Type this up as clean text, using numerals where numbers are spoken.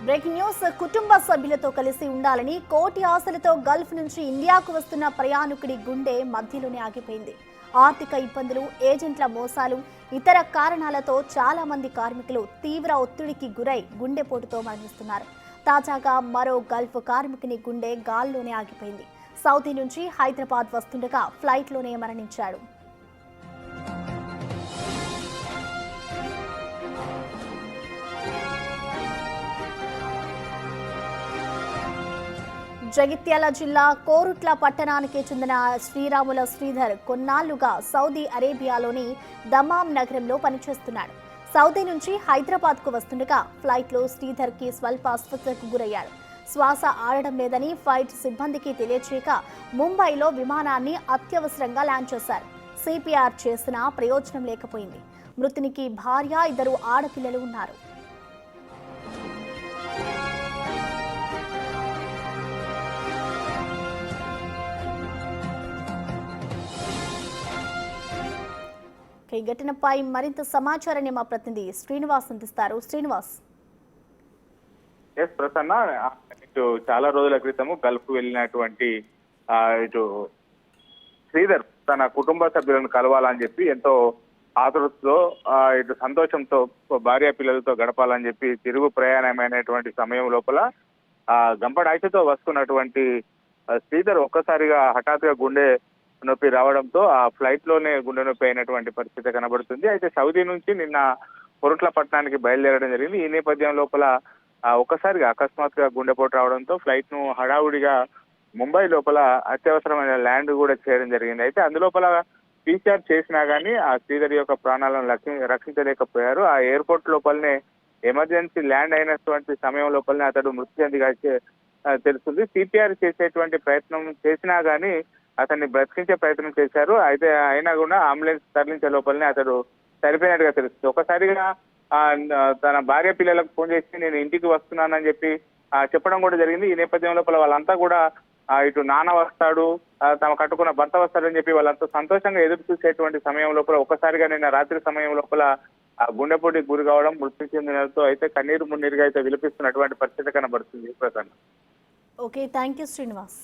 Breaking news. కుటుంబ సభ్యులతో కలిసి ఉండాలని కోటి ఆశలతో గల్ఫ్ నుంచి ఇండియాకు వస్తున్న ప్రయాణికుడి గుండె మధ్యలోనే ఆగిపోయింది. ఆర్థిక ఇబ్బందులు, ఏజెంట్ల మోసాలు, ఇతర కారణాలతో చాలా మంది కార్మికులు తీవ్ర ఒత్తిడికి గురై గుండెపోటుతో మరణిస్తున్నారు. తాజాగా మరో గల్ఫ్ కార్మికుని గుండె గాల్లోనే ఆగిపోయింది. సౌదీ నుంచి హైదరాబాద్ వస్తుండగా ఫ్లైట్లోనే మరణించాడు. జగిత్యాల జిల్లా కోరుట్ల పట్టణానికి చెందిన శ్రీరాముల శ్రీధర్ కొన్నాళ్లుగా సౌదీ అరేబియాలోని దమామ్ నగరంలో పనిచేస్తున్నాడు. సౌదీ నుంచి హైదరాబాద్కు వస్తుండగా ఫ్లైట్లో శ్రీధర్కి స్వల్ప అస్వస్థతకు గురయ్యాడు. శ్వాస ఆడడం లేదని ఫ్లైట్ సిబ్బందికి తెలియచేయక ముంబైలో విమానాన్ని అత్యవసరంగా ల్యాండ్ చేశారు. సిపిఆర్ చేసినా ప్రయోజనం లేకపోయింది. మృతునికి భార్య, 2 ఆడపిల్లలు ఉన్నారు. ఈ ఘటనపై మరింత సమాచారాన్ని మా ప్రతినిధి శ్రీనివాస్ అందిస్తారు. శ్రీనివాస్. ప్రసన్న, ఇటు చాలా రోజుల క్రితము గల్ఫ్ వెళ్ళినటువంటి ఇటు శ్రీధర్ తన కుటుంబ సభ్యులను కలవాలని చెప్పి ఎంతో ఆతృతతో ఇటు సంతోషంతో భార్య పిల్లలతో గడపాలని చెప్పి తిరుగు ప్రయాణమైనటువంటి సమయం లోపల గంపడాయితో వస్తున్నటువంటి శ్రీధర్ ఒక్కసారిగా హఠాత్తుగా గుండె నొప్పి రావడంతో ఆ ఫ్లైట్ లోనే గుండె నొప్పి అయినటువంటి పరిస్థితి కనబడుతుంది. అయితే సౌదీ నుంచి నిన్న కొరుట్ల పట్టణానికి బయలుదేరడం జరిగింది. ఈ నేపథ్యం లోపల ఒక్కసారిగా అకస్మాత్తుగా గుండెపోటు రావడంతో ఫ్లైట్ ను హడావుడిగా ముంబై లోపల అత్యవసరమైన ల్యాండ్ కూడా చేయడం జరిగింది. అయితే అందులోపల పీసీఆర్ చేసినా గానీ ఆ శ్రీధర్ యొక్క ప్రాణాలను రక్షించలేకపోయారు. ఆ ఎయిర్పోర్ట్ లోపలనే ఎమర్జెన్సీ ల్యాండ్ అయినటువంటి సమయం లోపలనే అతడు మృతి చెందిగా తెలుస్తుంది. సిపిఆర్ చేసేటువంటి ప్రయత్నం చేసినా గానీ అతన్ని బ్రతికించే ప్రయత్నం చేశారు. అయితే అయినా కూడా అంబులెన్స్ తరలించే లోపలనే అతడు చనిపోయినట్టుగా తెలుస్తుంది. ఒకసారిగా తన భార్య పిల్లలకు ఫోన్ చేసి నేను ఇంటికి వస్తున్నానని చెప్పి చెప్పడం కూడా జరిగింది. ఈ నేపథ్యం లోపల వాళ్ళంతా కూడా ఇటు నాన్న వస్తాడు, తమ కట్టుకున్న భర్త వస్తాడని చెప్పి వాళ్ళంతా సంతోషంగా ఎదురు చూసేటువంటి సమయం లోపల ఒక్కసారిగా నిన్న రాత్రి సమయం లోపల గుండెపోటుకి గురి కావడం, మృతి చెందినతో అయితే కన్నీరు మున్నీరుగా అయితే విలపిస్తున్నటువంటి పరిస్థితి కనబడుతుంది. Prasanna. Okay, thank you Srinivas.